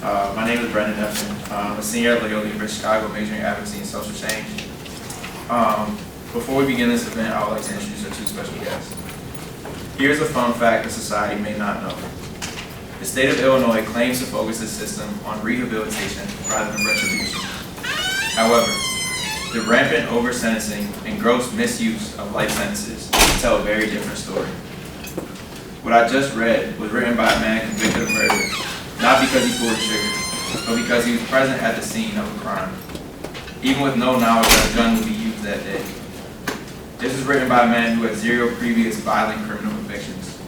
My name is Brendan Neptune. I'm a senior at Loyola University Chicago, majoring in advocacy and social change. Before we begin this event, I would like to introduce our two special guests. Here's a fun fact that society may not know. The state of Illinois claims to focus its system on rehabilitation rather than retribution. However, the rampant over-sentencing and gross misuse of life sentences tell a very different story. What I just read was written by a man convicted of murder, not because he pulled the trigger, but because he was present at the scene of a crime, even with no knowledge that a gun would be used that day. This was written by a man who had zero previous violent criminal convictions,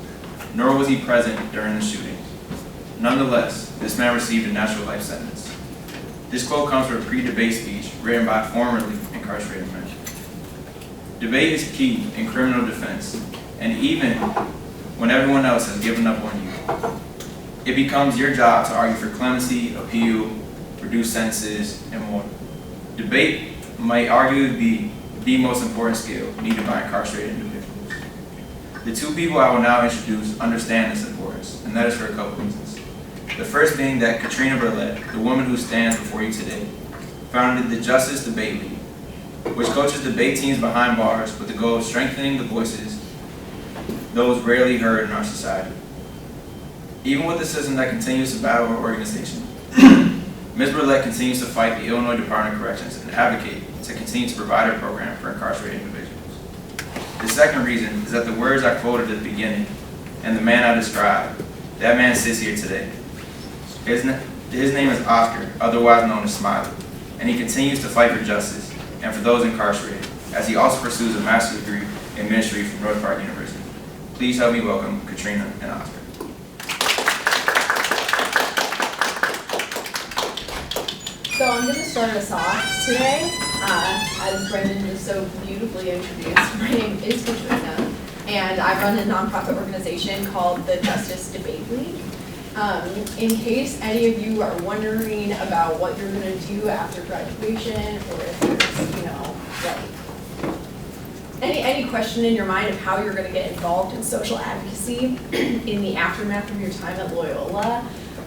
nor was he present during the shooting. Nonetheless, this man received a natural life sentence. This quote comes from a pre-debate speech written by a formerly incarcerated man. Debate is key in criminal defense, and even when everyone else has given up on you, it becomes your job to argue for clemency, appeal, reduced sentences, and more. Debate might arguably be the most important skill needed by incarcerated individuals. The two people I will now introduce understand this importance, and that is for a couple reasons. The first being that Katrina Burlett, the woman who stands before you today, founded the Justice Debate League, which coaches debate teams behind bars with the goal of strengthening the voices those rarely heard in our society. Even with the system that continues to battle our organization, Ms. Burlett continues to fight the Illinois Department of Corrections and advocate to continue to provide a program for incarcerated individuals. The second reason is that the words I quoted at the beginning and the man I described, that man sits here today. His name is Oscar, otherwise known as Smiley, and he continues to fight for justice and for those incarcerated, as he also pursues a master's degree in ministry from North Park University. Please help me welcome Katrina and Oscar. So I'm going to start us off today. As Brendan just so beautifully introduced, my name is Katrina, and I run a nonprofit organization called the Justice Debate League. In case any of you are wondering about what you're going to do after graduation, or if there's, any question in your mind of how you're going to get involved in social advocacy in the aftermath of your time at Loyola,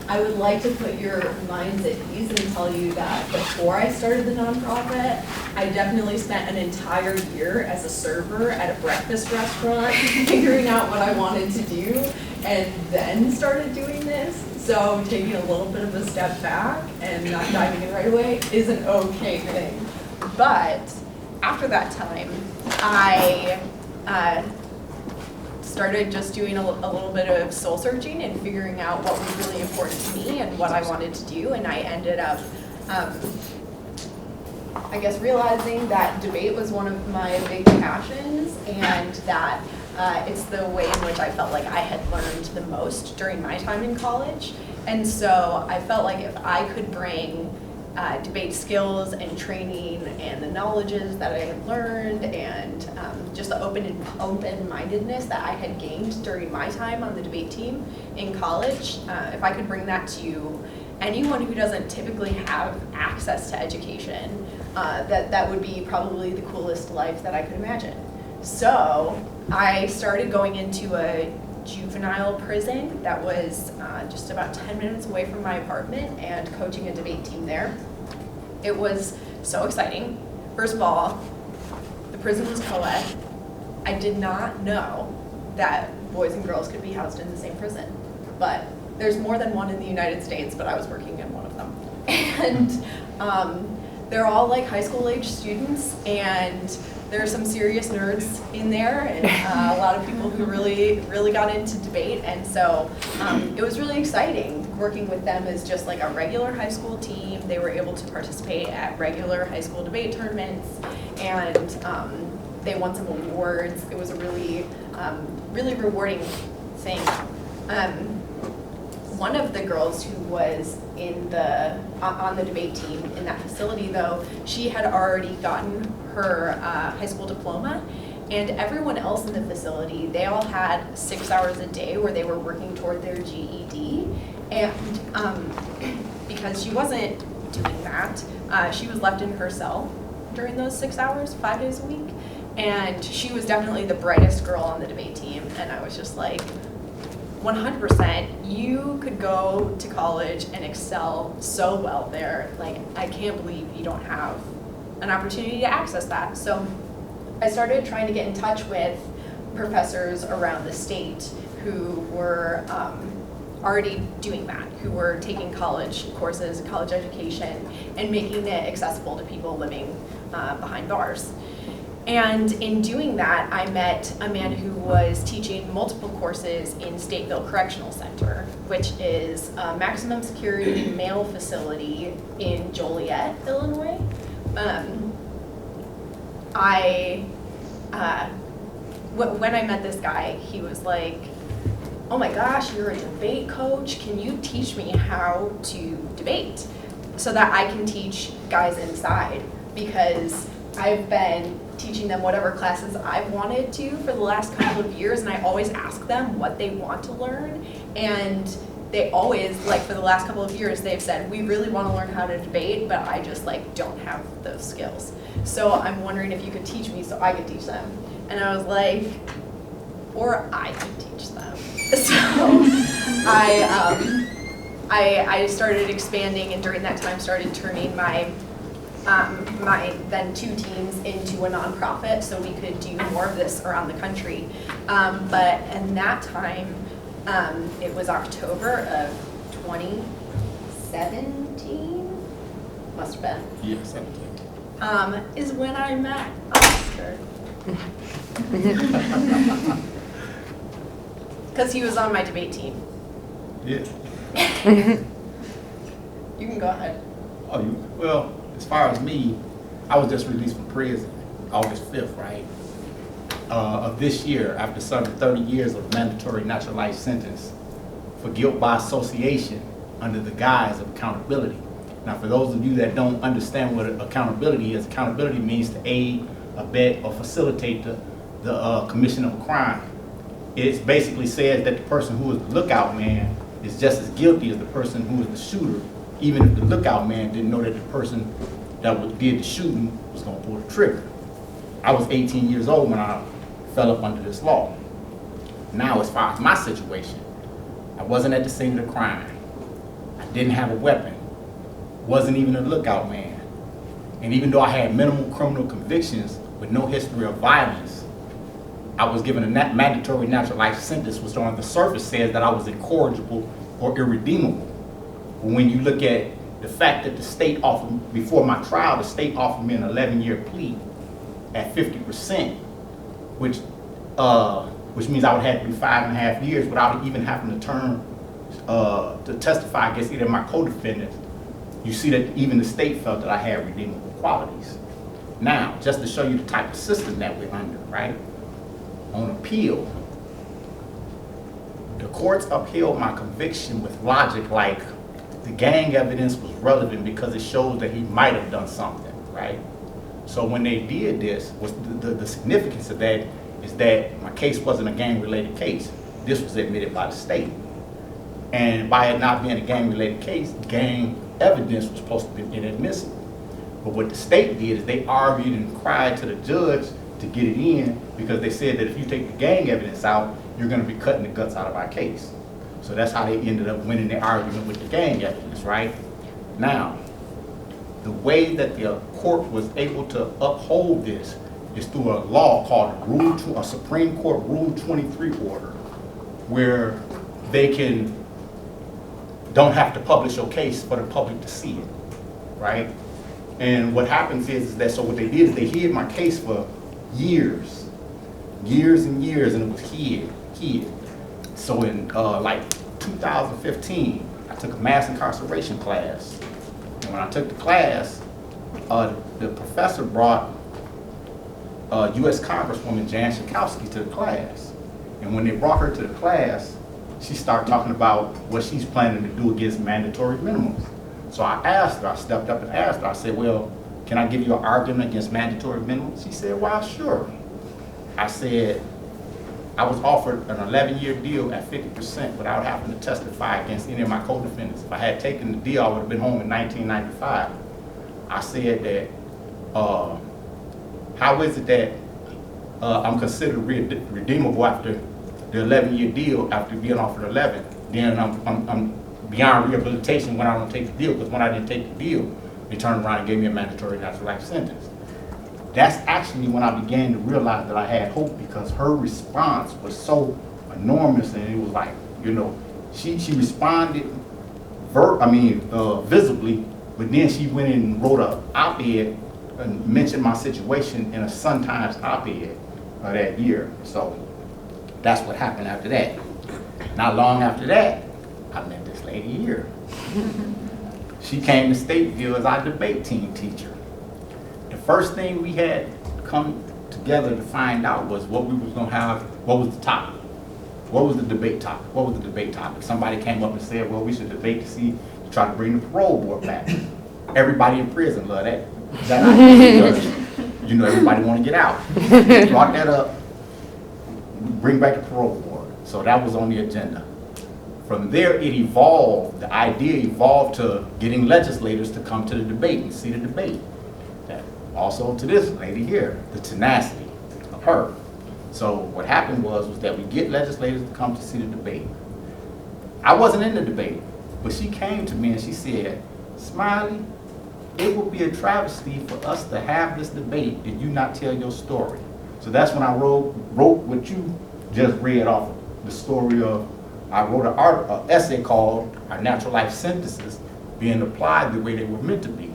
I would like to put your minds at ease and tell you that before I started the nonprofit, I definitely spent an entire year as a server at a breakfast restaurant figuring out what I wanted to do, and then started doing this. So taking a little bit of a step back and not diving in right away is an okay thing. But after that time, I started just doing a little bit of soul searching and figuring out what was really important to me and what I wanted to do, and I ended up realizing that debate was one of my big passions, and that it's the way in which I felt like I had learned the most during my time in college. And so I felt like if I could bring debate skills and training and the knowledges that I had learned and just the open-mindedness that I had gained during my time on the debate team in college, if I could bring that to anyone who doesn't typically have access to education, that would be probably the coolest life that I could imagine. So I started going into a juvenile prison that was just about 10 minutes away from my apartment and coaching a debate team there. It was so exciting. First of all, the prison was co-ed. I did not know that boys and girls could be housed in the same prison, but there's more than one in the United States, but I was working in one of them. And they're all like high school age students, and there are some serious nerds in there, and a lot of people who really got into debate, and so it was really exciting working with them as just like a regular high school team. They were able to participate at regular high school debate tournaments, and they won some awards. It was a really rewarding thing. One of the girls who was on the debate team in that facility, though, she had already gotten her high school diploma, and everyone else in the facility, they all had 6 hours a day where they were working toward their GED, and because she wasn't doing that, she was left in her cell during those 6 hours, 5 days a week, and she was definitely the brightest girl on the debate team, and I was just like, 100%. You could go to college and excel so well there. Like, I can't believe you don't have an opportunity to access that. So I started trying to get in touch with professors around the state who were already doing that, who were taking college courses, college education, and making it accessible to people living behind bars. And in doing that, I met a man who was teaching multiple courses in Stateville Correctional Center, which is a maximum security male facility in Joliet, Illinois. When I met this guy, he was like, "Oh my gosh, you're a debate coach. Can you teach me how to debate so that I can teach guys inside?" Because I've been teaching them whatever classes I've wanted to for the last couple of years, and I always ask them what they want to learn, and they always, like for the last couple of years, they've said, "We really want to learn how to debate, but I just like don't have those skills. So I'm wondering if you could teach me so I could teach them." And I was like, or I can teach them. So I started expanding, and during that time started turning my then 2 teams into a nonprofit so we could do more of this around the country. But in that time, it was October of 2017, must have been. Yeah, 17. Is when I met Oscar. Because he was on my debate team. Yeah. You can go ahead. Well, as far as me, I was just released from prison August 5th, right? Of this year, after serving 30 years of mandatory natural life sentence for guilt by association under the guise of accountability. Now, for those of you that don't understand what accountability is, accountability means to aid, abet, or facilitate the commission of a crime. It basically says that the person who is the lookout man is just as guilty as the person who is the shooter, even if the lookout man didn't know that the person that did the shooting was going to pull the trigger. I was 18 years old when I fell up under this law. Now, as far as my situation, I wasn't at the scene of the crime. I didn't have a weapon. Wasn't even a lookout man. And even though I had minimal criminal convictions with no history of violence, I was given a mandatory natural life sentence, which on the surface says that I was incorrigible or irredeemable. But when you look at the fact that the state offered, before my trial, the state offered me an 11-year plea at 50%, which means I would have to do 5.5 years without even having to turn to testify against either of my co-defendants. You see that even the state felt that I had redeemable qualities. Now, just to show you the type of system that we're under, right? On appeal, the courts upheld my conviction with logic like the gang evidence was relevant because it shows that he might have done something, right? So when they did this, the significance of that is that my case wasn't a gang-related case. This was admitted by the state. And by it not being a gang-related case, gang evidence was supposed to be inadmissible. But what the state did is they argued and cried to the judge to get it in because they said that if you take the gang evidence out, you're going to be cutting the guts out of our case. So that's how they ended up winning the argument with the gang evidence, right? Now, the way that the court was able to uphold this is through a law called a Supreme Court Rule 23 order, where they don't have to publish your case for the public to see it, right? And what happens is that, so what they did is they hid my case for years and years, and it was hid. So in like 2015, I took a mass incarceration class. And when I took the class, the professor brought U.S. Congresswoman Jan Schakowsky to the class. And when they brought her to the class, she started talking about what she's planning to do against mandatory minimums. So I asked her, I stepped up and asked her, I said, well, can I give you an argument against mandatory minimums? She said, well, sure. I said, I was offered an 11-year deal at 50% without having to testify against any of my co-defendants. If I had taken the deal, I would have been home in 1995. I said that, how is it that I'm considered redeemable after the 11-year deal after being offered 11, then I'm beyond rehabilitation when I don't take the deal, because when I didn't take the deal, they turned around and gave me a mandatory natural life sentence. That's actually when I began to realize that I had hope, because her response was so enormous, and it was like, you know, she responded visibly, but then she went and wrote an op-ed and mentioned my situation in a Sun Times op-ed that year. So that's what happened after that. Not long after that, I met this lady here. She came to Stateville as our debate team teacher. The first thing we had come together to find out was what we was gonna have, what was the topic. What was the debate topic? What was the debate topic? Somebody came up and said, well, we should debate to see, to try to bring the parole board back. Everybody in prison love that idea, because, you know, everybody want to get out. Brought that up, bring back the parole board. So that was on the agenda. From there, it evolved, the idea evolved to getting legislators to come to the debate and see the debate. Also to this lady here, the tenacity of her. So what happened was that we get legislators to come to see the debate. I wasn't in the debate, but she came to me and she said, Smiley, it would be a travesty for us to have this debate and you not tell your story. So that's when I wrote what you just read off the story of. I wrote an essay called Our Natural Life Sentences Being Applied the Way They Were Meant to Be.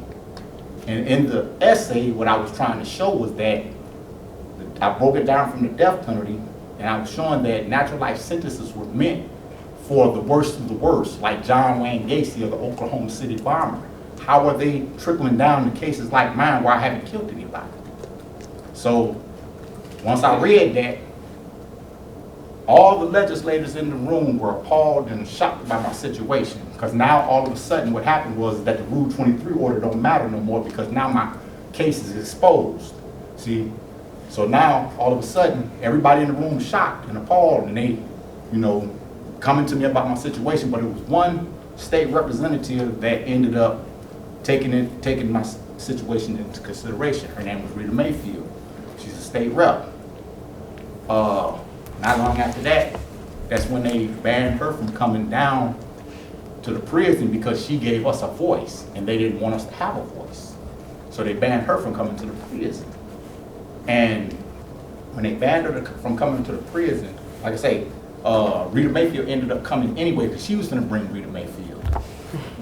And in the essay, what I was trying to show was that I broke it down from the death penalty, and I was showing that natural life sentences were meant for the worst of the worst, like John Wayne Gacy of the Oklahoma City bomber. How are they trickling down to cases like mine where I haven't killed anybody? So once I read that, all the legislators in the room were appalled and shocked by my situation, because now all of a sudden what happened was that the Rule 23 order don't matter no more, because now my case is exposed. See, so now all of a sudden everybody in the room is shocked and appalled, and they, you know, coming to me about my situation. But it was one state representative that ended up taking my situation into consideration. Her name was Rita Mayfield. She's a state rep. Not long after that, that's when they banned her from coming down to the prison, because she gave us a voice and they didn't want us to have a voice. So they banned her from coming to the prison. And when they banned her from coming to the prison, like I say, Rita Mayfield ended up coming anyway, because she was going to bring Rita Mayfield.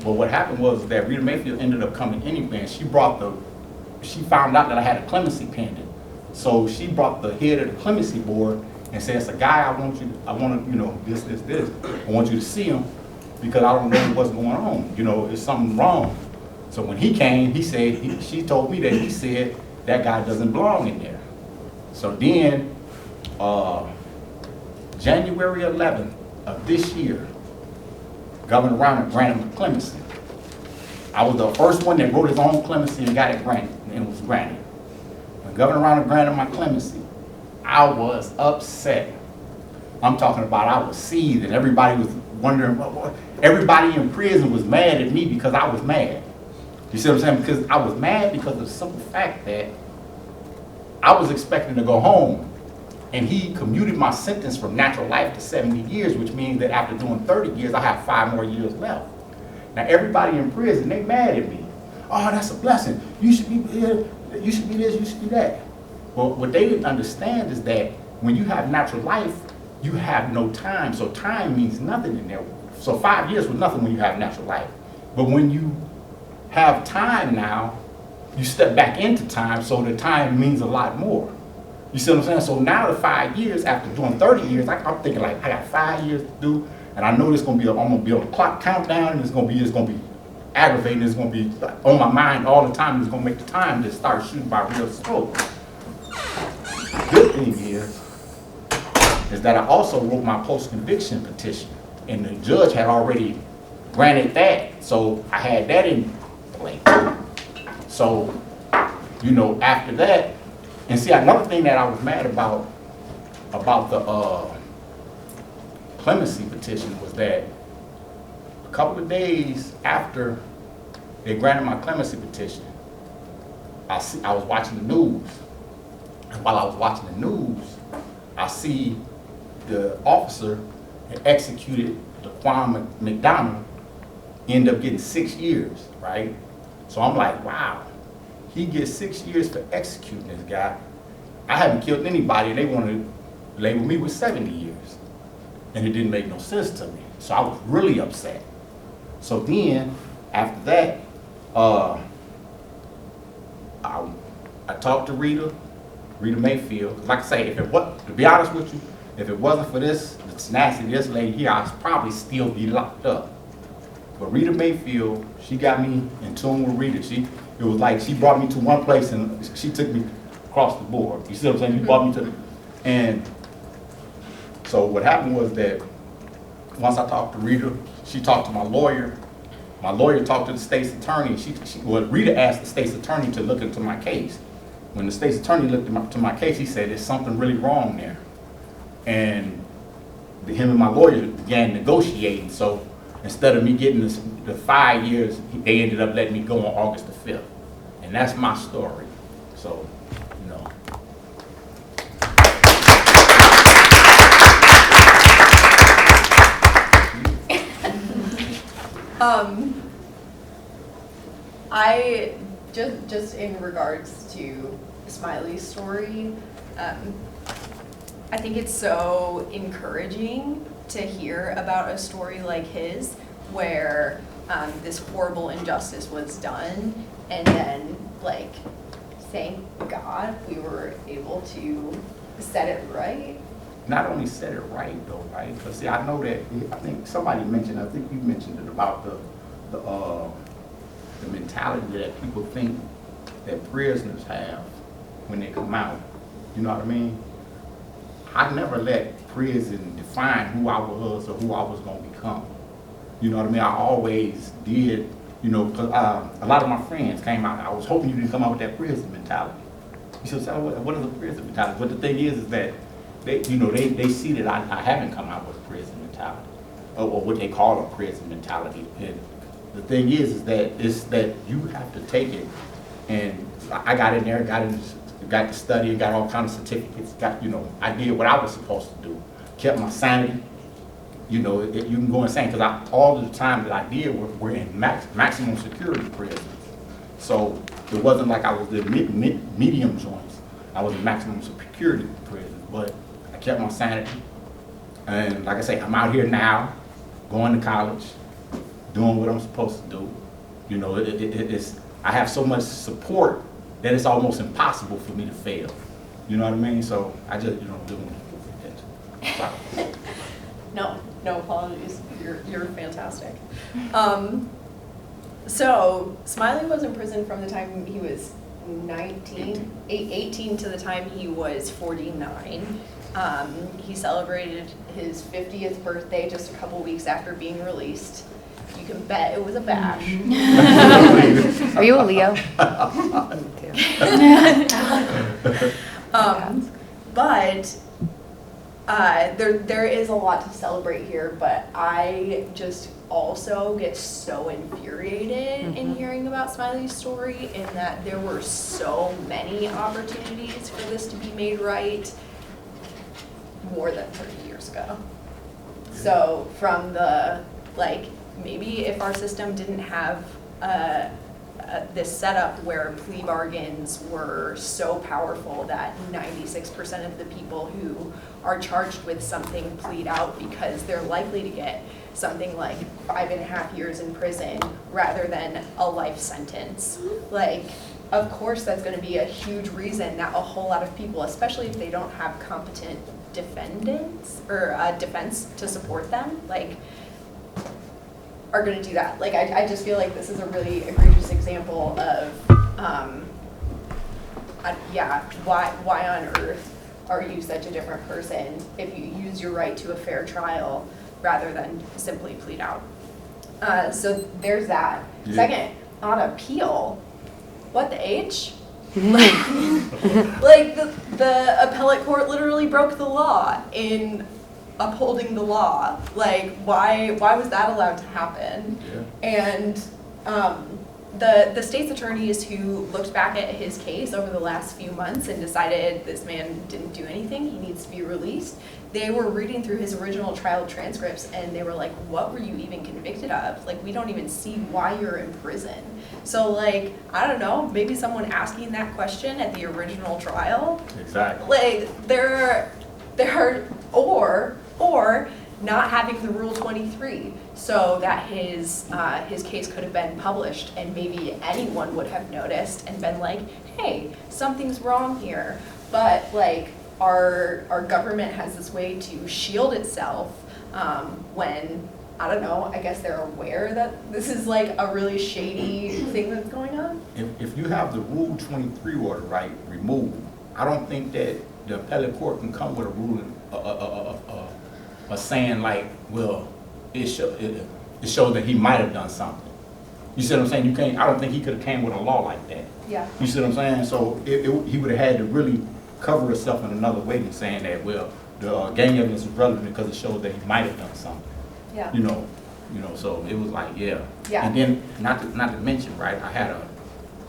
But what happened was that Rita Mayfield ended up coming anyway, and she found out that I had a clemency pending. So she brought the head of the clemency board and said, it's a guy I want, you know, this. I want you to see him, because I don't know what's going on. You know, there's something wrong. So when he came, he said, she told me that he said that guy doesn't belong in there. So then, January 11th of this year, Governor Rauner granted me clemency. I was the first one that wrote his own clemency and got it granted, and it was granted. When Governor Rauner granted my clemency, I was upset. I'm talking about I was seething. Everybody was wondering, what? Everybody in prison was mad at me because I was mad. You see what I'm saying? Because I was mad because of the simple fact that I was expecting to go home, and he commuted my sentence from natural life to 70 years, which means that after doing 30 years, I have 5 more years left. Now everybody in prison, they mad at me. Oh, that's a blessing. You should be here, you should be this, you should be that. Well, what they didn't understand is that when you have natural life, you have no time. So time means nothing in there. So 5 years was nothing when you have natural life. But when you have time now, you step back into time, so the time means a lot more. You see what I'm saying? So now the 5 years, after doing 30 years, I'm thinking like, I got 5 years to do, and I know I'm gonna be on a clock countdown, and it's gonna be aggravating, it's gonna be on my mind all the time, it's gonna make the time to start shooting by real slow. Good thing is that I also wrote my post-conviction petition, and the judge had already granted that, so I had that in play. So, you know, after that, and see, another thing that I was mad about the clemency petition was that a couple of days after they granted my clemency petition, I was watching the news. And while I was watching the news, I see the officer that executed Daquan McDonald ended up getting 6 years, right? So I'm like, wow, he gets 6 years for executing this guy. I haven't killed anybody, they want to label me with 70 years. And it didn't make no sense to me. So I was really upset. So then, after that, I talked to Rita Mayfield. Like I say, to be honest with you, if it wasn't for this tenacity of this lady here, I'd probably still be locked up. But Rita Mayfield, she got me in tune with Rita. It was like she brought me to one place and she took me across the board. You see what I'm saying? She brought me to, and so what happened was that once I talked to Rita, she talked to my lawyer. My lawyer talked to the state's attorney. Rita asked the state's attorney to look into my case. When the state's attorney looked into my case, he said there's something really wrong there. And him and my lawyer began negotiating. So instead of me getting the 5 years, they ended up letting me go on August the 5th. And that's my story. So, you know. I just in regards to Smiley's story, I think it's so encouraging to hear about a story like his where this horrible injustice was done, and then, like, thank God we were able to set it right. Not only set it right though, right? Because see, I know that, I think somebody mentioned, I think you mentioned it about the mentality that people think that prisoners have when they come out. You know what I mean? I never let prison define who I was or who I was going to become. You know what I mean? I always did, you know, because a lot of my friends came out. I was hoping you didn't come out with that prison mentality. You should say, what is a prison mentality? But the thing is that they see that I haven't come out with a prison mentality, or what they call a prison mentality. And the thing is that you have to take it. And I got in there, got to study, and got all kinds of certificates. I did what I was supposed to do. Kept my sanity. You know, you can go insane because all of the time that I did were in maximum security prisons. So it wasn't like I was in medium joints. I was in maximum security prison, but I kept my sanity. And like I say, I'm out here now, going to college, doing what I'm supposed to do. You know, I have so much support that it's almost impossible for me to fail. You know what I mean? So I just, doing it. Sorry. No apologies. You're fantastic. So Smiley was in prison from the time he was 18 to the time he was 49. He celebrated his 50th birthday just a couple weeks after being released. You can bet it was a bash. Are you a Leo? But there is a lot to celebrate here, but I just also get so infuriated in hearing about Smiley's story, in that there were so many opportunities for this to be made right more than 30 years ago. So from the, maybe if our system didn't have this setup where plea bargains were so powerful that 96% of the people who are charged with something plead out because they're likely to get something like 5.5 years in prison rather than a life sentence. Of course that's going to be a huge reason that a whole lot of people, especially if they don't have competent defendants or defense to support them, are going to do that. I just feel like this is a really egregious example of, why on earth are you such a different person if you use your right to a fair trial rather than simply plead out? So there's that. Yeah. Second, on appeal, what the H? The appellate court literally broke the law in upholding the law. Why was that allowed to happen? Yeah. And the state's attorneys who looked back at his case over the last few months and decided this man didn't do anything, he needs to be released, they were reading through his original trial transcripts and they were like, what were you even convicted of? Like, we don't even see why you're in prison. So like, I don't know, maybe someone asking that question at the original trial. Exactly. Like, there are, or not having the Rule 23 so that his case could have been published and maybe anyone would have noticed and been like, hey, something's wrong here. But like, our government has this way to shield itself when, I don't know, I guess they're aware that this is like a really shady thing that's going on. If you have the Rule 23 order, right, removed, I don't think that the appellate court can come with a ruling, a saying like, well, it shows that he might have done something. You see what I'm saying? You can't. I don't think he could have came with a law like that. Yeah. You see what I'm saying? So he would have had to really cover himself in another way than saying that, well, the gang evidence is relevant because it shows that he might have done something. Yeah. You know, so it was like, yeah. Yeah. And then, not to mention, right, I had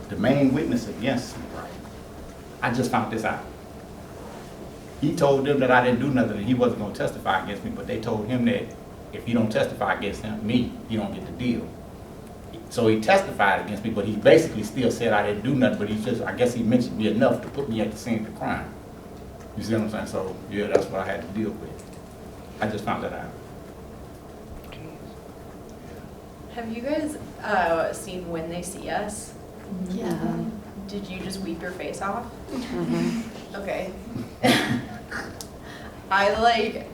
the main witness against me, right? I just found this out. He told them that I didn't do nothing and he wasn't gonna testify against me, but they told him that if he don't testify against me, he don't get the deal. So he testified against me, but he basically still said I didn't do nothing, but I guess he mentioned me enough to put me at the scene of the crime. You see what I'm saying? So, yeah, that's what I had to deal with. I just found that out. Have you guys seen When They See Us? Yeah. Did you just weep your face off? Okay. I like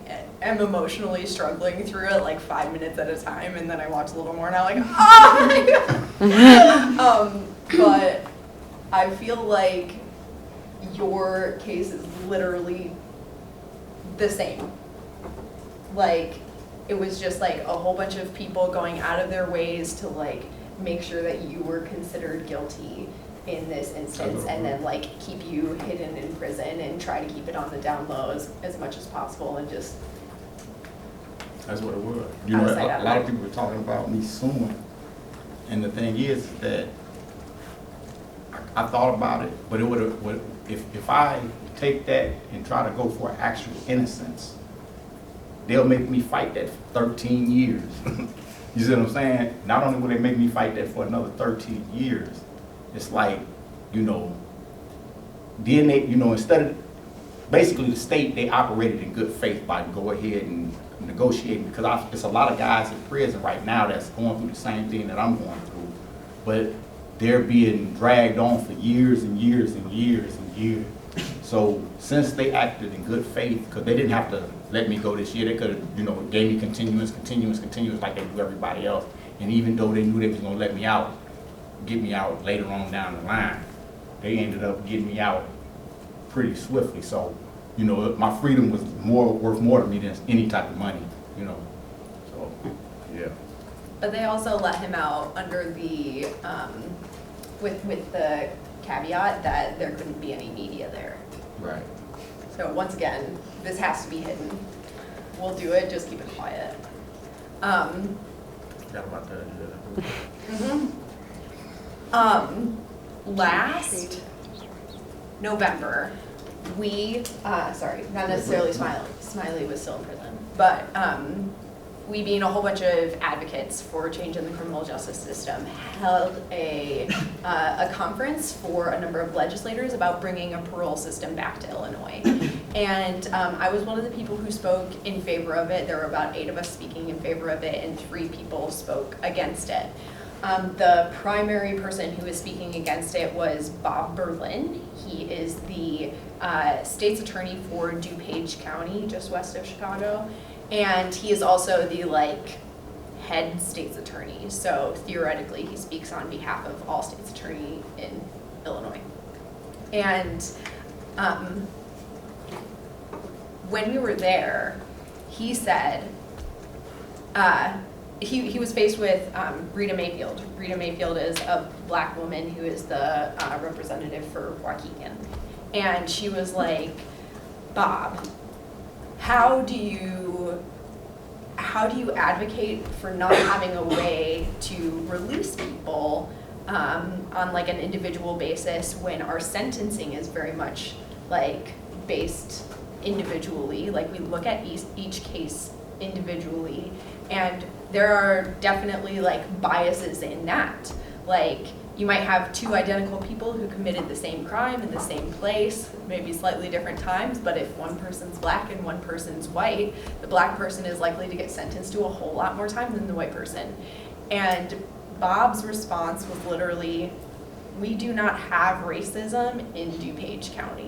am emotionally struggling through it like 5 minutes at a time, and then I watch a little more and I'm like, oh my God. But I feel like your case is literally the same. Like, it was just like a whole bunch of people going out of their ways to like make sure that you were considered guilty in this instance, and then like keep you hidden in prison and try to keep it on the down low as much as possible, and just. That's what it was. You know, a lot of people were talking about me suing, and the thing is that I thought about it, but it would have, if I take that and try to go for actual innocence, they'll make me fight that for 13 years. You see what I'm saying? Not only will they make me fight that for another 13 years, it's like, you know, then they, you know, instead of, basically the state, they operated in good faith by go ahead and negotiating, because there's a lot of guys in prison right now that's going through the same thing that I'm going through, but they're being dragged on for years and years and years and years. So since they acted in good faith, because they didn't have to let me go this year, they could have, you know, gave me continuous like they do everybody else. And even though they knew they was gonna let me out, get me out later on down the line, they ended up getting me out pretty swiftly. So, you know, my freedom was worth more to me than any type of money, you know. So, yeah. But they also let him out under the with the caveat that there couldn't be any media there. Right. So once again, this has to be hidden. We'll do it, just keep it quiet. Forgot about that. Last November, we, sorry, not necessarily Smiley was still in prison, but we, being a whole bunch of advocates for change in the criminal justice system, held a conference for a number of legislators about bringing a parole system back to Illinois. And I was one of the people who spoke in favor of it. There were about 8 of us speaking in favor of it, and 3 people spoke against it. The primary person who was speaking against it was Bob Berlin. He is the state's attorney for DuPage County, just west of Chicago. And he is also the head state's attorney. So theoretically, he speaks on behalf of all state's attorney in Illinois. And when we were there, he said, he was faced with Rita Mayfield. Rita Mayfield is a black woman who is the representative for Waukegan. And she was like, Bob, how do you advocate for not having a way to release people on like an individual basis when our sentencing is very much like based individually. Like we look at each case individually, and there are definitely like biases in that. Like you might have two identical people who committed the same crime in the same place, maybe slightly different times, but if one person's black and one person's white, the black person is likely to get sentenced to a whole lot more time than the white person. And Bob's response was literally, "We do not have racism in DuPage County."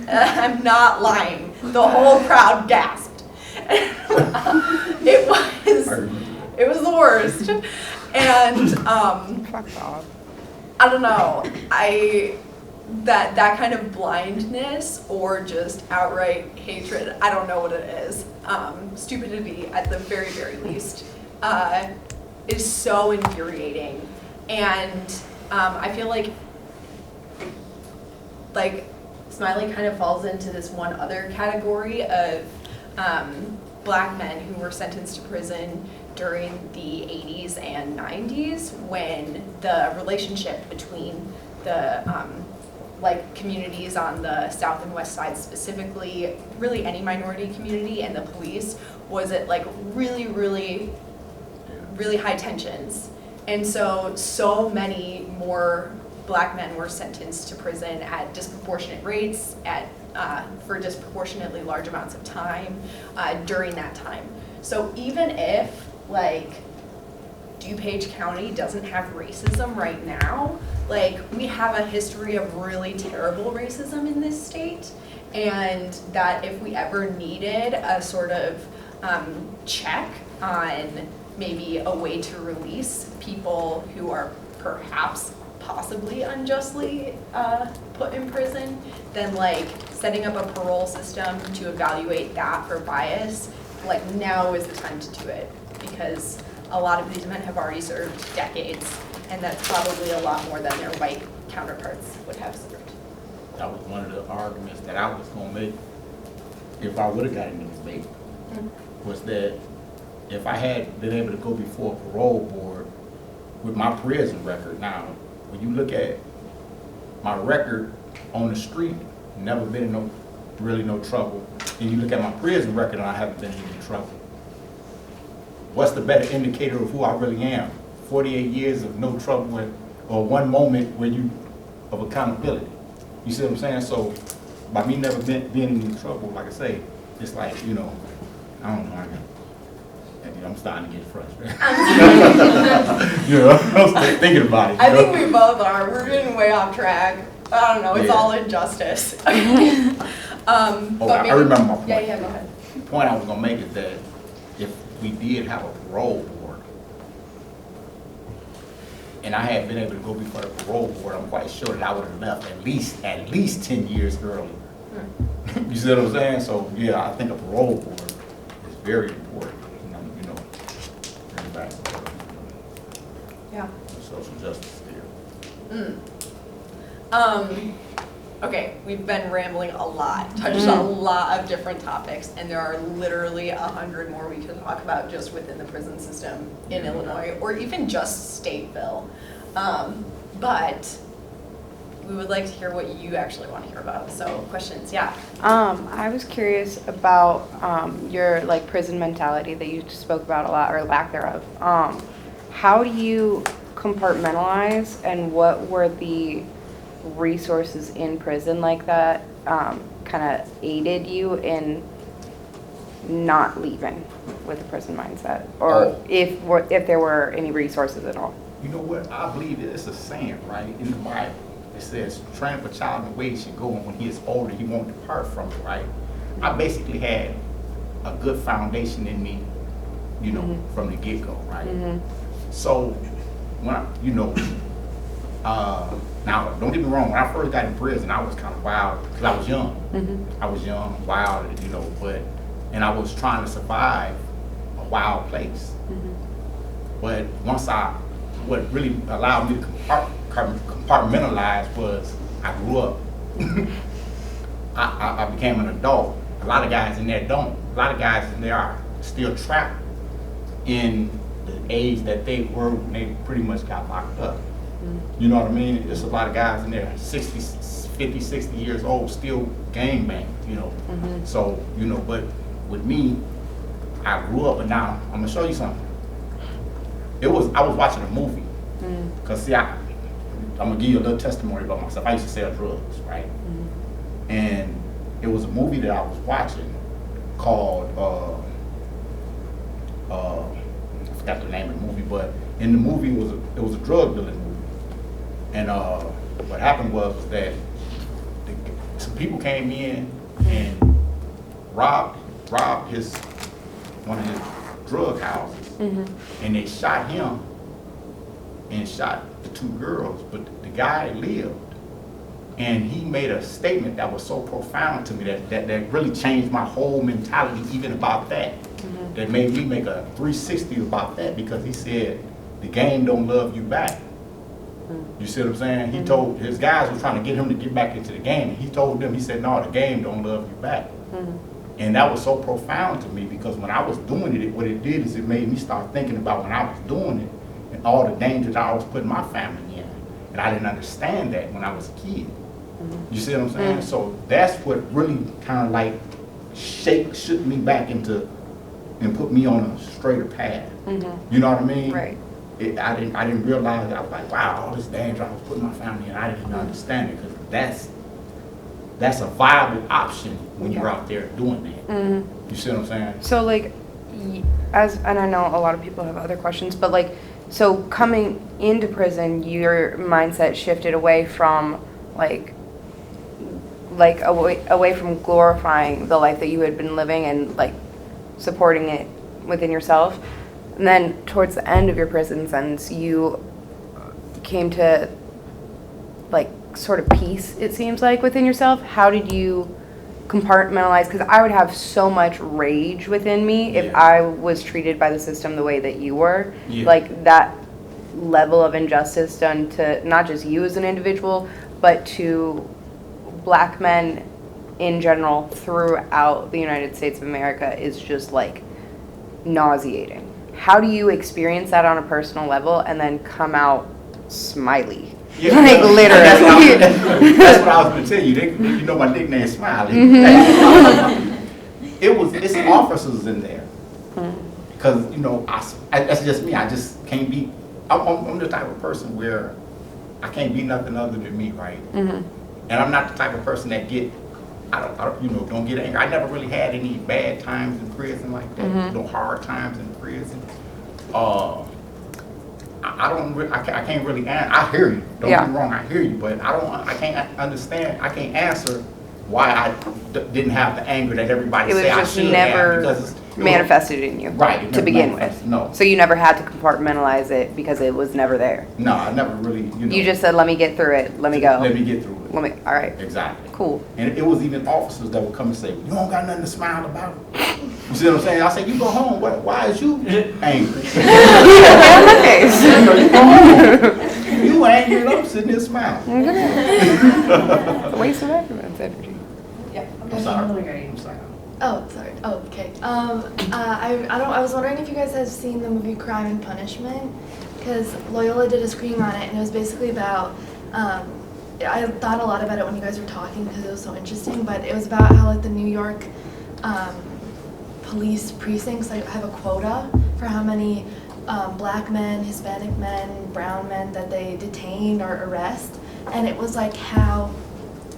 I'm not lying. The whole crowd gasped. It was the worst. And Fuck Bob. I don't know. That kind of blindness or just outright hatred, I don't know what it is. Stupidity at the very, very least, is so infuriating. And I feel like Smiley kind of falls into this one other category of black men who were sentenced to prison during the 80s and 90s, when the relationship between the communities on the south and west side, specifically really any minority community, and the police was at like really, really, really high tensions. And so many more black men were sentenced to prison at disproportionate rates, for disproportionately large amounts of time during that time. So even if like DuPage County doesn't have racism right now, like we have a history of really terrible racism in this state, and that if we ever needed a sort of check on maybe a way to release people who are perhaps possibly unjustly put in prison, then like setting up a parole system to evaluate that for bias, like now is the time to do it, because a lot of these men have already served decades, and that's probably a lot more than their white counterparts would have served. That was one of the arguments that I was gonna make if I would have gotten in the debate, was that if I had been able to go before a parole board with my prison record now, when you look at my record on the street, never been in really no trouble, and you look at my prison record and I haven't been in any trouble. What's the better indicator of who I really am? 48 years of no trouble, or one moment of accountability. You see what I'm saying? So by me never being in any trouble, like I say, it's like, I don't know, I'm starting to get frustrated. I'm thinking about it. I think we both are. We're getting way off track. I don't know. It's all injustice. But I remember my point. Yeah, go ahead. The point I was gonna make is that if we did have a parole board, and I had been able to go before the parole board, I'm quite sure that I would have left at least 10 years early. You see what I'm saying? So yeah, I think a parole board is very important. Bring back social justice there. Okay, we've been rambling a lot, touched on a lot of different topics, and there are literally 100 more we could talk about just within the prison system in Illinois, or even just Stateville. But we would like to hear what you actually want to hear about. So questions, yeah. I was curious about your like prison mentality that you spoke about a lot, or lack thereof. How do you compartmentalize, and what were the resources in prison like that kind of aided you in not leaving with a prison mindset, or if there were any resources at all? You know what? I believe it's a saying, right, in the Bible. It says, train up a child in the way he should go, and when he is older, he won't depart from it, right? I basically had a good foundation in me, from the get-go, right? So, when now, don't get me wrong, when I first got in prison, I was kind of wild, because I was young. I was young, wild, and I was trying to survive a wild place. But what really allowed me to compartmentalize was I grew up. I became an adult. A lot of guys in there don't. A lot of guys in there are still trapped in the age that they were when they pretty much got locked up. You know what I mean? There's a lot of guys in there, 60, 50, 60 years old, still gang bang, you know. So, you know, but with me, I grew up, and now I'm gonna show you something. I was watching a movie, cause see, I'm gonna give you a little testimony about myself. I used to sell drugs, right? And it was a movie that I was watching called, I forgot the name of the movie, but in the movie it was a drug dealing movie. And what happened was that some people came in and robbed one of his drug houses, and they shot him and shot the two girls, but the guy lived. And he made a statement that was so profound to me that really changed my whole mentality even about that. That made me make a 360 about that, because he said, the game don't love you back. You see what I'm saying? He told his guys were trying to get him to get back into the game. And he told them, he said, no, the game don't love you back. And that was so profound to me, because when I was doing it, what it did is it made me start thinking about when I was doing it and all the danger that I was putting my family in. And I didn't understand that when I was a kid. You see what I'm saying? So that's what really kind of like shook me back into and put me on a straighter path. You know what I mean? Right. I didn't realize that. I was like, wow, all this danger I was putting my family in, I didn't understand it, because that's a viable option when you're out there doing that. You see what I'm saying? So like, and I know a lot of people have other questions, but like, so coming into prison, your mindset shifted away from away from glorifying the life that you had been living and like supporting it within yourself. And then towards the end of your prison sentence, you came to like sort of peace, it seems like, within yourself. How did you compartmentalize? Because I would have so much rage within me if I was treated by the system the way that you were. Like that level of injustice done to not just you as an individual, but to Black men in general throughout the United States of America is just like nauseating. How do you experience that on a personal level and then come out Smiley? Like literally. That's what I was going to tell you. You know my nickname is Smiley. It's officers in there. Because, you know, that's just me. I just can't be, I'm the type of person where I can't be nothing other than me, right? And I'm not the type of person that don't get angry. I never really had any bad times in prison like that. No hard times in prison. I can't really answer. I hear you. Don't get me wrong. I hear you, but I can't understand. I can't answer why I didn't have the anger that everybody say I should have, because it manifested in you, right? To begin with. No. So you never had to compartmentalize it because it was never there. No, I never really. You just said, "Let me get through it. Let me go. Let me get through it." All right. Exactly. Cool. And it was even officers that would come and say, "You don't got nothing to smile about." You see what I'm saying? I said, "You go home. Why is you angry?" You go home. You angry, and I'm sitting there smiling. It's a waste of everyone's energy. Yeah. I'm sorry. Oh, sorry. Oh, okay. I was wondering if you guys have seen the movie Crime and Punishment, because Loyola did a screening on it, and it was basically about. I thought a lot about it when you guys were talking because it was so interesting. But it was about how like the New York police precincts have a quota for how many Black men, Hispanic men, brown men that they detain or arrest, and it was like how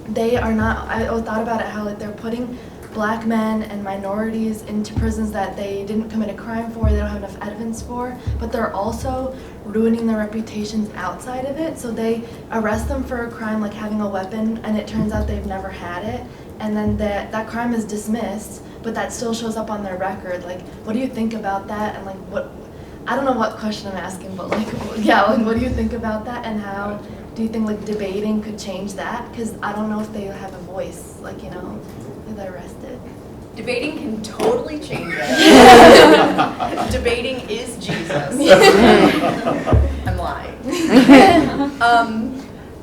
they are not. I thought about it how like they're putting Black men and minorities into prisons that they didn't commit a crime for, they don't have enough evidence for, but they're also ruining their reputations outside of it. So they arrest them for a crime like having a weapon, and it turns out they've never had it, and then that crime is dismissed, but that still shows up on their record. Like, what do you think about that? And like, what, I don't know what question I'm asking, but like, yeah, like, what do you think about that, and how do you think like debating could change that? Because I don't know if they have a voice, like, you know, if they're arrested. Debating can totally change it. Debating is Jesus. I'm lying.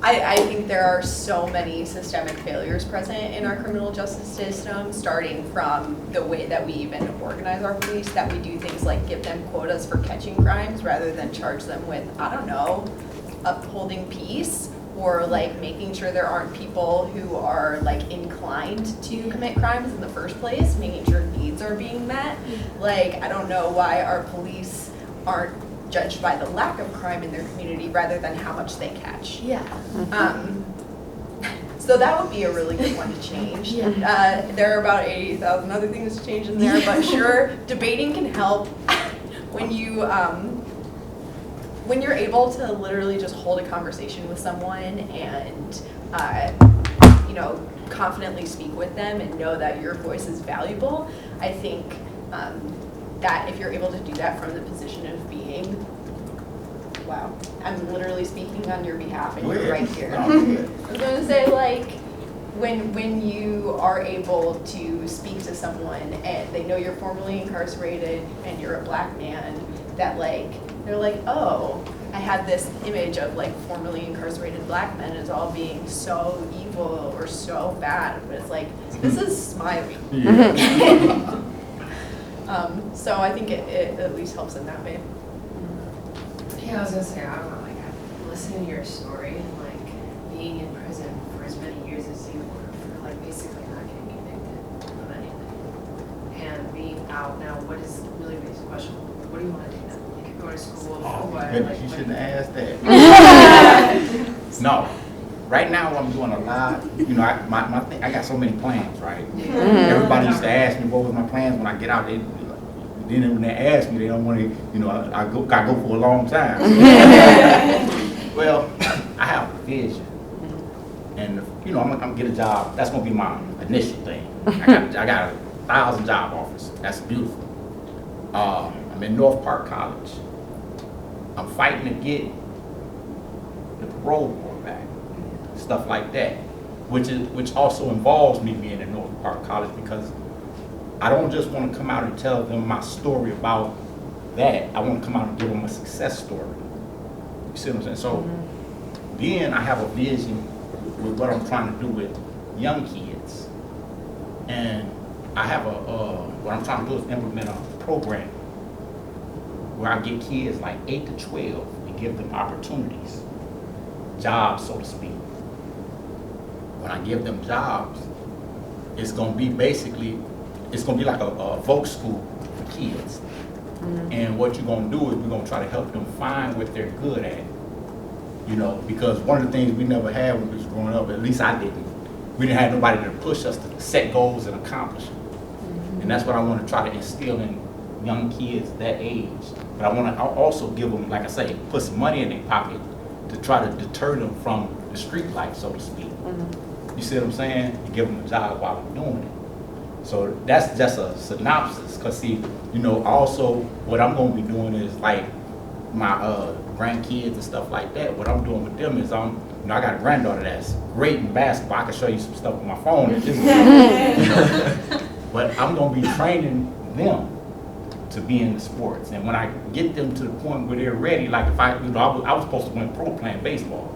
I think there are so many systemic failures present in our criminal justice system, starting from the way that we even organize our police, that we do things like give them quotas for catching crimes rather than charge them with, I don't know, upholding peace, or like making sure there aren't people who are like inclined to commit crimes in the first place, making sure needs are being met. Like, I don't know why our police aren't judged by the lack of crime in their community rather than how much they catch. Yeah. So that would be a really good one to change. Yeah. There are about 80,000 other things to change in there, but sure, debating can help when you're able to literally just hold a conversation with someone and confidently speak with them and know that your voice is valuable. I think that if you're able to do that from the position of being, wow, I'm literally speaking on your behalf and you're right here. I was going to say, like, when you are able to speak to someone and they know you're formerly incarcerated and you're a black man, that like, they're like, oh, I had this image of like formerly incarcerated black men as all being so evil or so bad, but it's like, this is Smiley. Yeah. So I think it at least helps in that way. Yeah, I was gonna say, I don't know, like, listening to your story and like being in prison for as many years as you were for like basically not getting convicted of anything. And being out now, what is really the question? What do you want to do now? Like, you're going to school for what? Goodness, you Like, shouldn't have asked that. No. Right now, I'm doing a lot. You know, my thing, I got so many plans, right? Everybody used to ask me what was my plans when I get out. Then when they ask me, they don't want to, you know, I go for a long time. Well, I have a vision. And, you know, I'm going to get a job. That's going to be my initial thing. I got 1,000 job offers. That's beautiful. I'm in North Park College. I'm fighting to get the parole board back. Stuff like that. Which also involves me being in North Park College, because I don't just want to come out and tell them my story about that. I want to come out and give them a success story. You see what I'm saying? So then I have a vision with what I'm trying to do with young kids. And I have what I'm trying to do is implement a program where I get kids like 8 to 12 and give them opportunities, jobs, so to speak. When I give them jobs, it's going to be basically, it's going to be like a voc school for kids. And what you're going to do is we're going to try to help them find what they're good at. You know, because one of the things we never had when we was growing up, at least I didn't, we didn't have nobody to push us to set goals and accomplish them. And that's what I want to try to instill in young kids that age. But I want to also give them, like I say, put some money in their pocket to try to deter them from the street life, so to speak. You see what I'm saying? You give them a job while I'm doing it. So that's just a synopsis. Because see, you know, also what I'm going to be doing is like my grandkids and stuff like that. What I'm doing with them is I got a granddaughter that's great in basketball. I can show you some stuff on my phone. You know? But I'm going to be training them to be in the sports. And when I get them to the point where they're ready, like if I was supposed to win pro playing baseball.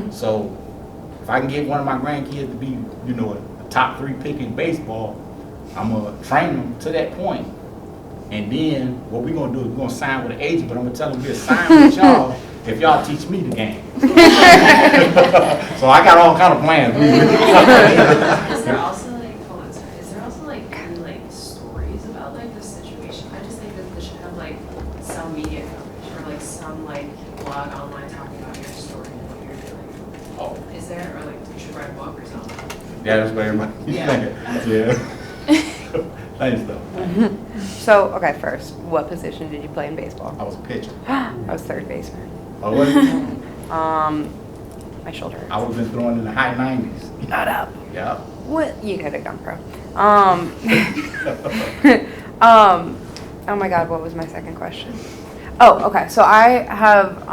So if I can get one of my grandkids to be, you know, a top 3 pick in baseball, I'm going to train them to that point. And then what we're going to do is we're going to sign with an agent, but I'm going to tell them we'll sign with y'all if y'all teach me the game. So I got all kind of plans. Is there also like, hold on, sorry, is there also like any like stories about like this situation? I just think that this should have like some media coverage or like some like blog online talking about your story and what you're doing. Oh, Is there, or like you should write a book or something? yeah, that's what everybody. Yeah. Thanks though. So, okay, first, what position did you play in baseball? I was a pitcher. I was third baseman. Oh, what? My shoulder hurts. I would have been throwing in the high 90s. Not up. Yeah. What? You could have gone pro. Oh my God, what was my second question? Oh, okay. So I have,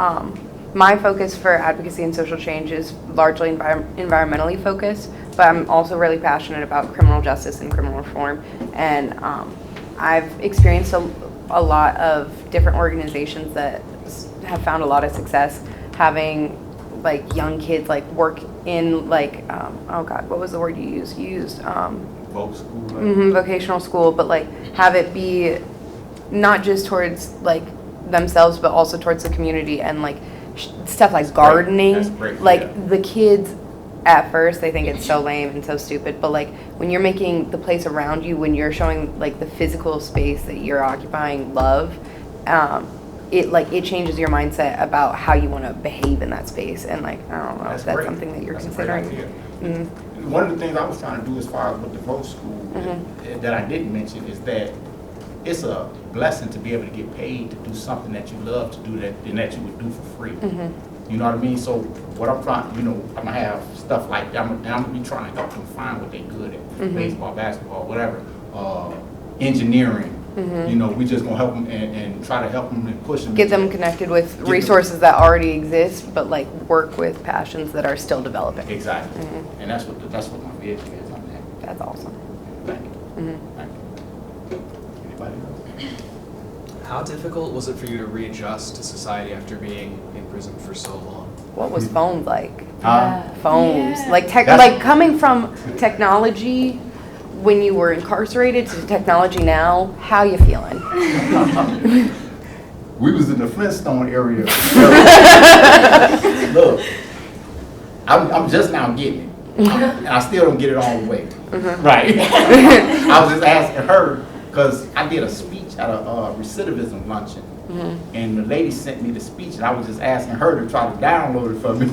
my focus for advocacy and social change is largely environmentally focused, but I'm also really passionate about criminal justice and criminal reform. And I've experienced a lot of different organizations that have found a lot of success having like young kids like work in like oh god, what was the word you used? You used Voc school. vocational school, but like have it be not just towards like themselves, but also towards the community and like stuff like gardening. That's great. Like Yeah. the kids at first they think it's so lame and so stupid, but like when you're making the place around you, when you're showing like the physical space that you're occupying love, it changes your mindset about how you want to behave in that space. And like I don't know That's if that's great. something that you're That's a great considering. idea. One of the things I was trying to do as far as with the Voc school that I didn't mention is that it's a blessing to be able to get paid to do something that you love to do and that you would do for free. You know what I mean? So what I'm trying, I'm gonna have stuff like that. I'm gonna be trying to help them find what they're good at, baseball, basketball, whatever, engineering. We just gonna help them and try to help them and push them. Get them connected with resources that already exist, but like work with passions that are still developing. Exactly, and that's what my vision is on that. That's awesome. Thank you. Thank you. Anybody else? How difficult was it for you to readjust to society after being in prison for so long? What was phones like? Yeah. Phones, Yeah. like like coming from technology when you were incarcerated to technology now. How you feeling? We was in the Flintstone area. Look, I'm just now getting it. And I still don't get it all the way. Right. I was just asking her, because I did a speech at a recidivism luncheon. And the lady sent me the speech, and I was just asking her to try to download it for me.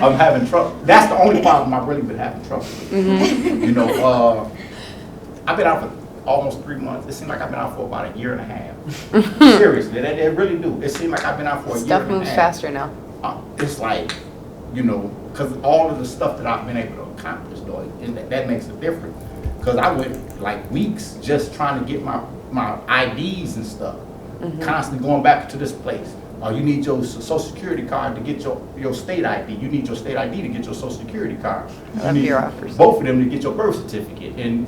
I'm having trouble. That's the only problem I've really been having trouble with. I've been out for almost 3 months. It seems like I've been out for about a year and a half. Seriously, it really do. It seems like I've been out for a year and a half. Stuff moves faster now. It's like, because all of the stuff that I've been able to accomplish, though, and that makes a difference. Because I went like weeks just trying to get my IDs and stuff. Constantly going back to this place. You need your social security card to get your state ID. You need your state ID to get your social security card. You need both of them to get your birth certificate. And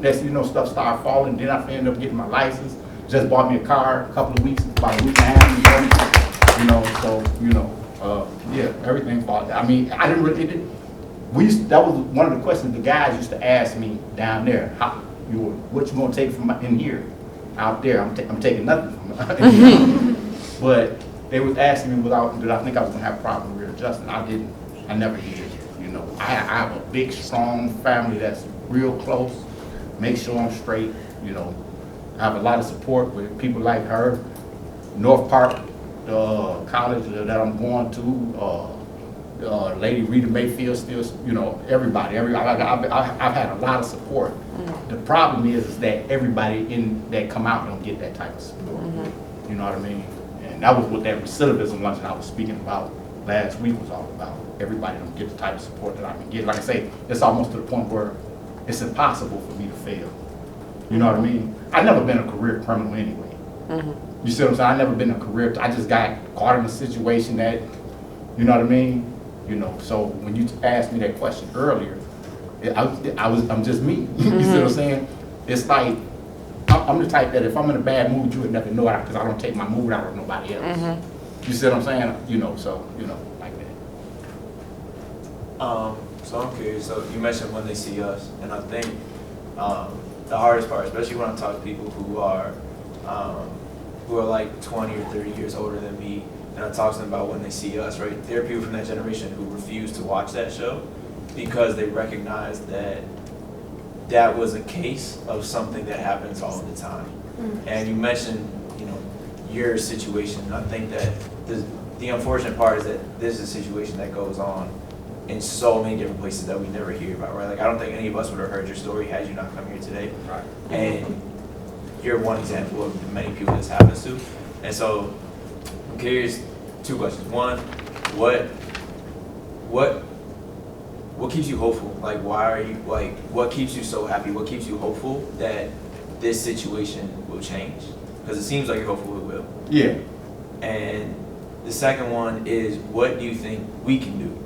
that's, stuff started falling. Then I ended up getting my license. Just bought me a car a couple of weeks, about a week and a half ago. Yeah, everything falling. I mean, I didn't really, that was one of the questions the guys used to ask me down there. What you gonna take from in here? Out there, I'm taking nothing from but they was asking me did I think I was gonna have a problem readjusting. I never did. I have a big, strong family that's real close, make sure I'm straight. I have a lot of support with people like her, North Park, the college that I'm going to, Lady Rita Mayfield, still, everybody. I've had a lot of support. The problem is that everybody that come out don't get that type of support. You know what I mean? And that was what that recidivism luncheon I was speaking about last week was all about. Everybody don't get the type of support that I can get. Like I say, it's almost to the point where it's impossible for me to fail. You know what I mean? I've never been a career criminal anyway. You see what I'm saying? I've never been a career. I just got caught in a situation that, you know what I mean? So when you asked me that question earlier, I'm just me. You see what I'm saying? It's like, I'm the type that if I'm in a bad mood, you would never know it because I don't take my mood out of nobody else. You see what I'm saying? So, like that. So I'm curious, so you mentioned when they see us, and I think the hardest part, especially when I talk to people who are like 20 or 30 years older than me, and I talk to them about when they see us, right? There are people from that generation who refuse to watch that show because they recognize that was a case of something that happens all the time. And you mentioned, your situation. I think that the unfortunate part is that this is a situation that goes on in so many different places that we never hear about, right? Like, I don't think any of us would have heard your story had you not come here today. Right. And you're one example of the many people this happens to. And so I'm curious, 2 questions. One, what keeps you hopeful? Like, what keeps you so happy? What keeps you hopeful that this situation will change? Because it seems like you're hopeful it will. Yeah. And the second one is, what do you think we can do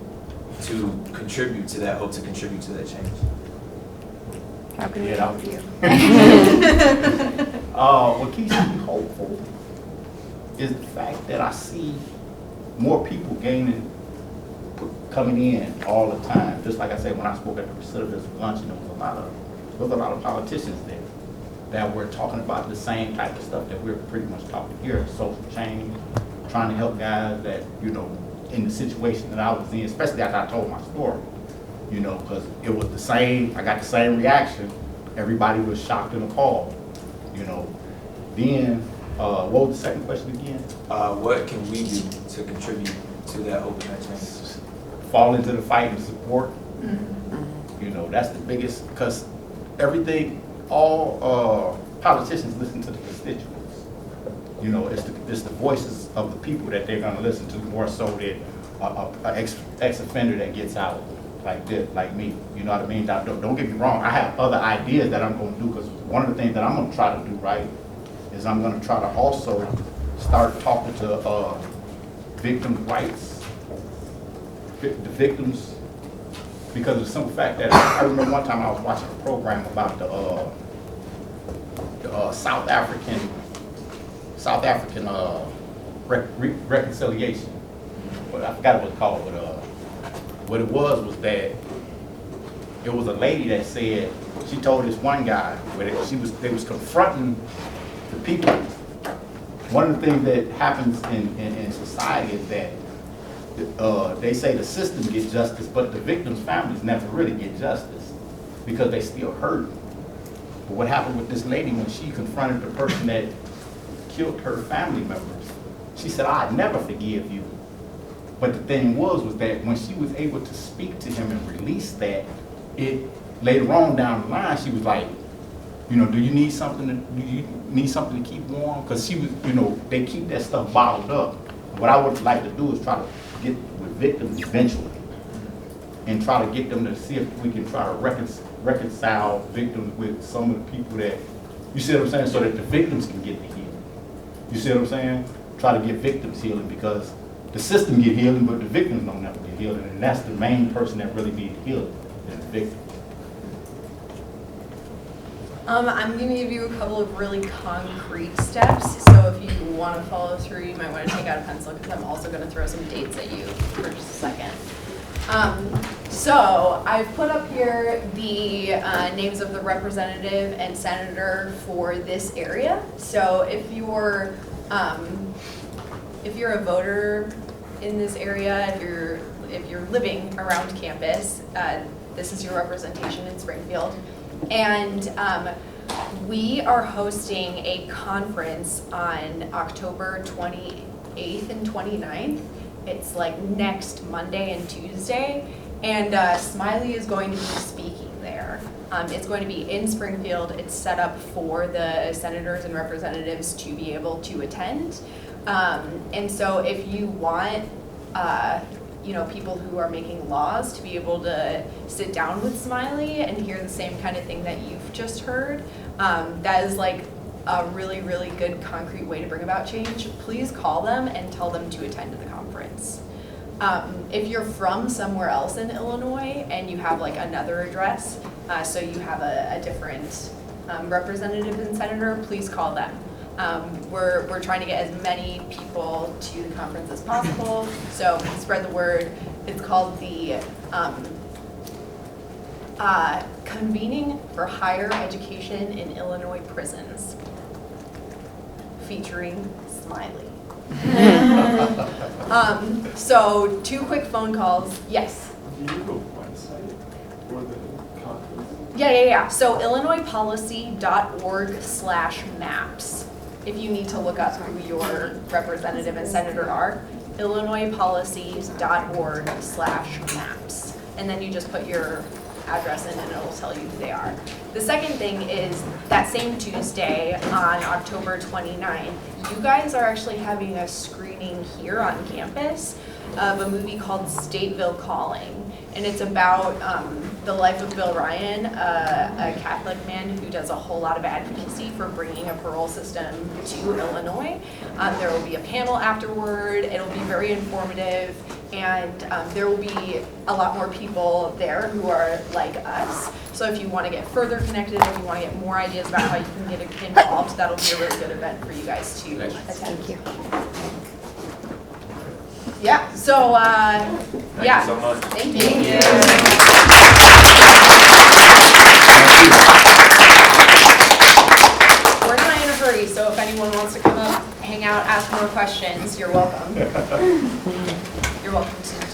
to contribute to that hope, to contribute to that change? How can we help you? What keeps me hopeful is the fact that I see more people gaining coming in all the time. Just like I said, when I spoke at the recidivist luncheon, there was a lot of politicians there that were talking about the same type of stuff that we're pretty much talking here, social change, trying to help guys that, you know, in the situation that I was in, especially after I told my story, you know, because it was the same, I got the same reaction. Everybody was shocked and appalled, you know. Then, what was the second question again? What can we do to contribute to that open that change? Fall into the fight and support. You know, that's the biggest, because everything, all politicians listen to the constituents. You know, it's the voices of the people that they're gonna listen to more so than an ex-offender that gets out like this, like me. You know what I mean? Don't get me wrong, I have other ideas that I'm gonna do, because one of the things that I'm gonna try to do, right, is I'm gonna try to also start talking to victim rights, the victims, because of the simple fact that I remember one time I was watching a program about the South African reconciliation. But I forgot what it's called. But what it was that it was a lady that said, she told this one guy where they was confronting the people. One of the things that happens in society is that they say the system gets justice, but the victims' families never really get justice because they still hurt. But what happened with this lady when she confronted the person that killed her family members? She said, "I'd never forgive you." But the thing was that when she was able to speak to him and release that, it later on down the line, she was like, you know, do you need something to keep warm? Because she was, you know, they keep that stuff bottled up. What I would like to do is try to get with victims eventually and try to get them to see if we can try to reconcile victims with some of the people that, you see what I'm saying, so that the victims can get the healing. You see what I'm saying? Try to get victims healing, because the system get healing, but the victims don't never get healing, and that's the main person that really needs healing, is the victim. I'm going to give you a couple of really concrete steps. So if you want to follow through, you might want to take out a pencil, because I'm also going to throw some dates at you for just a second. So I've put up here the names of the representative and senator for this area. So if you're a voter in this area, if you're living around campus, this is your representation in Springfield. And we are hosting a conference on October 28th and 29th. It's like next Monday and Tuesday. And Smiley is going to be speaking there. It's going to be in Springfield. It's set up for the senators and representatives to be able to attend. And so if you want, you know, people who are making laws to be able to sit down with Smiley and hear the same kind of thing that you've just heard, that is like a really, really good concrete way to bring about change. Please call them and tell them to attend the conference. If you're from somewhere else in Illinois and you have like another address, so you have a different representative and senator, please call them. We're trying to get as many people to the conference as possible, so spread the word. It's called the Convening for Higher Education in Illinois Prisons, featuring Smiley. So 2 quick phone calls. Yes? Do you have a website for the conference? Yeah. So illinoispolicy.org/maps. If you need to look up who your representative and senator are, illinoispolicy.org/maps. And then you just put your address in and it'll tell you who they are. The second thing is that same Tuesday on October 29th, you guys are actually having a screening here on campus of a movie called Stateville Calling. And it's about the life of Bill Ryan, a Catholic man who does a whole lot of advocacy for bringing a parole system to Illinois. There will be a panel afterward. It'll be very informative. And there will be a lot more people there who are like us. So if you want to get further connected, if you want to get more ideas about how you can get involved, that'll be a really good event for you guys to attend. Thank you. Yeah, so, Thank yeah. you so much. Thank you. We're not in a hurry, so if anyone wants to come up, hang out, ask more questions, you're welcome. You're welcome to